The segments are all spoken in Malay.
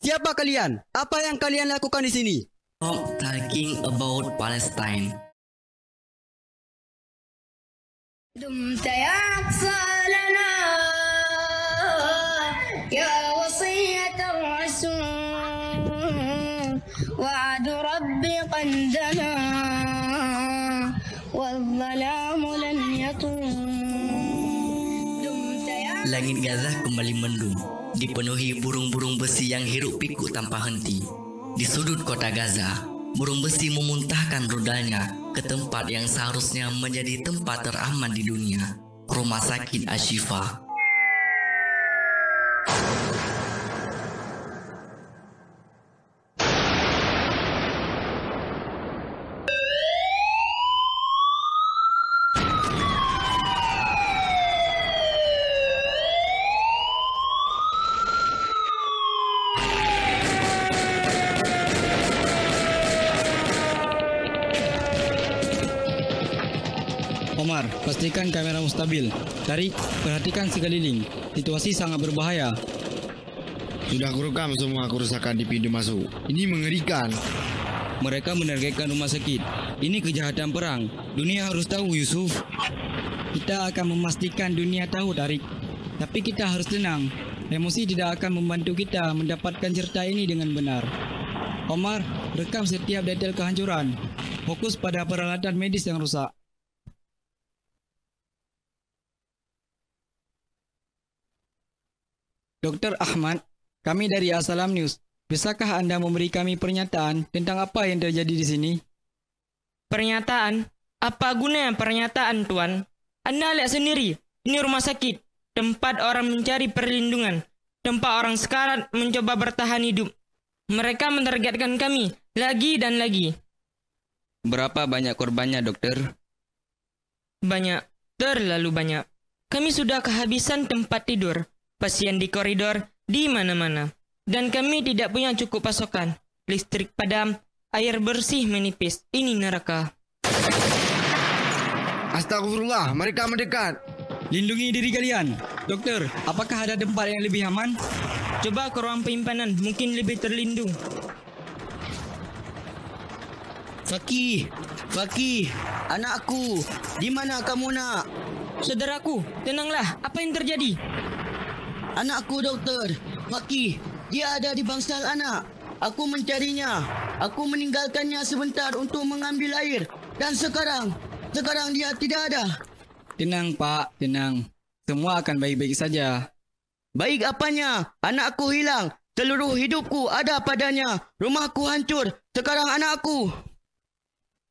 Siapa kalian? Apa yang kalian lakukan di sini? Talking about Palestine. دمت يا أقصى لنا يا وصية الرسول وعد ربي قد دنا والظلام لن يطول. Langit Gaza kembali mendung, dipenuhi burung-burung besi yang hiruk pikuk tanpa henti. Di sudut kota Gaza, burung besi memuntahkan rudalnya ke tempat yang seharusnya menjadi tempat teraman di dunia, Rumah Sakit Ashifa. Omar, pastikan kameramu stabil. Tarik, perhatikan sekeliling. Situasi sangat berbahaya. Sudah kurekam semua kerusakan di pintu masuk. Ini mengerikan. Mereka menargetkan rumah sakit. Ini kejahatan perang. Dunia harus tahu, Yusuf. Kita akan memastikan dunia tahu, Tarik. Tapi kita harus tenang. Emosi tidak akan membantu kita mendapatkan cerita ini dengan benar. Omar, rekam setiap detail kehancuran. Fokus pada peralatan medis yang rusak. Dr. Ahmad, kami dari Asalam News. Bisakah Anda memberi kami pernyataan tentang apa yang terjadi di sini? Pernyataan? Apa gunanya pernyataan, Tuan? Anda lihat sendiri, ini rumah sakit, tempat orang mencari perlindungan, tempat orang sekarat mencoba bertahan hidup. Mereka mentargetkan kami lagi dan lagi. Berapa banyak korbannya, dokter? Banyak, terlalu banyak. Kami sudah kehabisan tempat tidur. Pasien di koridor, di mana-mana. Dan kami tidak punya cukup pasokan. Listrik padam, air bersih menipis. Ini neraka. Astagfirullah, mereka mendekat. Lindungi diri kalian. Dokter, apakah ada tempat yang lebih aman? Coba ke ruang penyimpanan, mungkin lebih terlindung. Fakih, anakku, di mana kamu nak? Saudaraku, tenanglah. Apa yang terjadi? Anakku, doktor. Fakih, dia ada di bangsal anak. Aku mencarinya. Aku meninggalkannya sebentar untuk mengambil air. Dan sekarang dia tidak ada. Tenang, Pak, tenang. Semua akan baik-baik saja. Baik apanya? Anakku hilang. Seluruh hidupku ada padanya. Rumahku hancur. Sekarang anakku.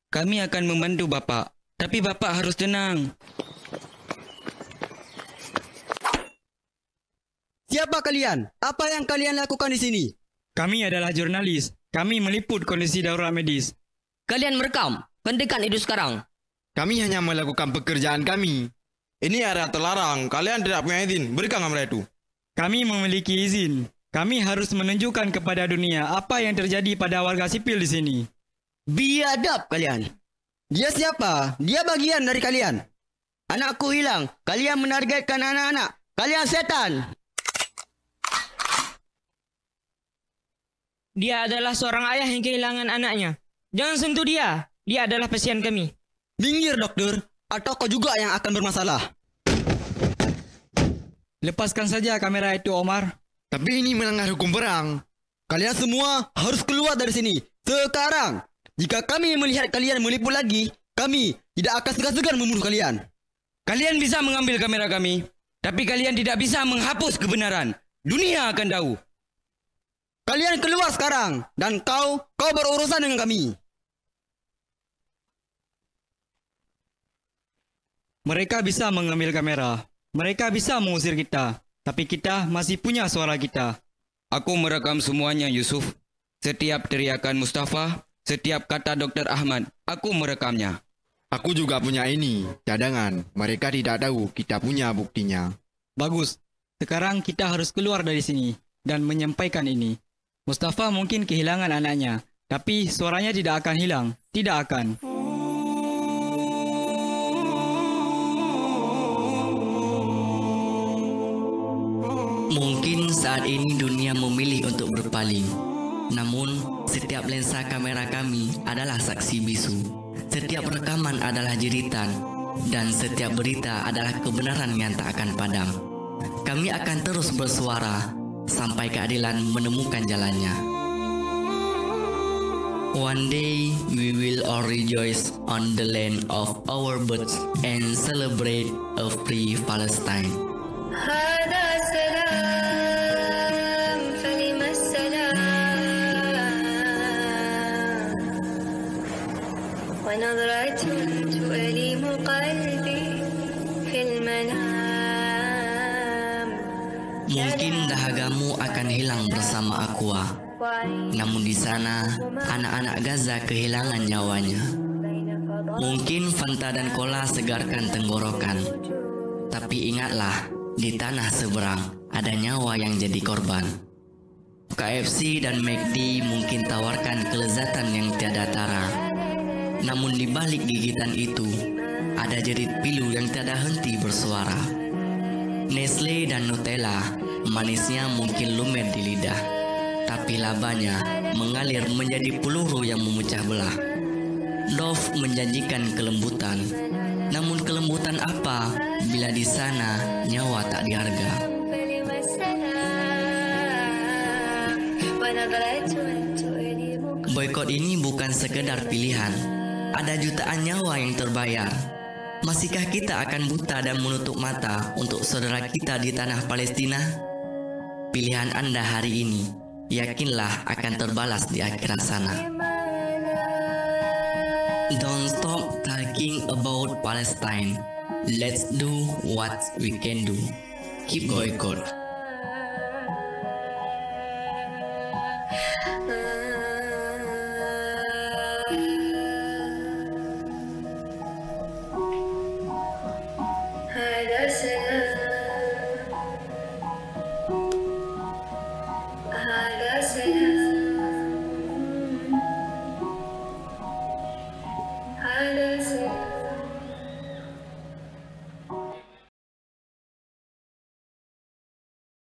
Kami akan membantu Bapak. Tapi Bapak harus tenang. Siapa kalian? Apa yang kalian lakukan di sini? Kami adalah jurnalis. Kami meliput kondisi darurat medis. Kalian merekam, hentikan itu sekarang. Kami hanya melakukan pekerjaan kami. Ini area terlarang. Kalian tidak punya izin. Berikan kamera itu. Kami memiliki izin. Kami harus menunjukkan kepada dunia apa yang terjadi pada warga sipil di sini. Biadab kalian. Dia siapa? Dia bagian dari kalian. Anakku hilang. Kalian menargetkan anak-anak. Kalian setan. Dia adalah seorang ayah yang kehilangan anaknya. Jangan sentuh dia. Dia adalah pasien kami. Minggir, dokter. Atau kau juga yang akan bermasalah. Lepaskan saja kamera itu, Omar. Tapi ini melanggar hukum perang. Kalian semua harus keluar dari sini. Sekarang. Jika kami melihat kalian meliput lagi, kami tidak akan segan-segan membunuh kalian. Kalian bisa mengambil kamera kami. Tapi kalian tidak bisa menghapus kebenaran. Dunia akan tahu. Kalian keluar sekarang. Dan kau berurusan dengan kami. Mereka bisa mengambil kamera. Mereka bisa mengusir kita. Tapi kita masih punya suara kita. Aku merekam semuanya, Yusuf. Setiap teriakan Mustafa, setiap kata Dr. Ahmad, aku merekamnya. Aku juga punya ini, cadangan. Mereka tidak tahu kita punya buktinya. Bagus. Sekarang kita harus keluar dari sini dan menyampaikan ini. Mustafa mungkin kehilangan anaknya, tapi suaranya tidak akan hilang. Tidak akan. Mungkin saat ini dunia memilih untuk berpaling. Namun, setiap lensa kamera kami adalah saksi bisu. Setiap rekaman adalah jeritan. Dan setiap berita adalah kebenaran yang tak akan padam. Kami akan terus bersuara sampai keadilan menemukan jalannya. One day we will all rejoice on the land of our birth and celebrate a free Palestine. هذا سلام فلما السلام ونظرة تؤلم قلبي في المنام. Mungkin dahagamu akan hilang bersama Aqua. Namun di sana, anak-anak Gaza kehilangan nyawanya. Mungkin Fanta dan Cola segarkan tenggorokan. Tapi ingatlah, di tanah seberang ada nyawa yang jadi korban. KFC dan McD mungkin tawarkan kelezatan yang tiada tara. Namun di balik gigitan itu, ada jerit pilu yang tiada henti bersuara. Nestle dan Nutella, manisnya mungkin lumer di lidah. Tapi labanya mengalir menjadi peluru yang memecah belah. Dove menjanjikan kelembutan. Namun kelembutan apa bila di sana nyawa tak diharga? فلما السلام ونظرة تؤلم. Boykot ini bukan sekedar pilihan. Ada jutaan nyawa yang terbayar. Masihkah kita akan buta dan menutup mata untuk saudara kita di tanah Palestina? Pilihan Anda hari ini, yakinlah akan terbalas di akhirat sana. Don't stop talking about Palestine. Let's do what we can do. Keep boycott. هذا سلام هذا سلام هذا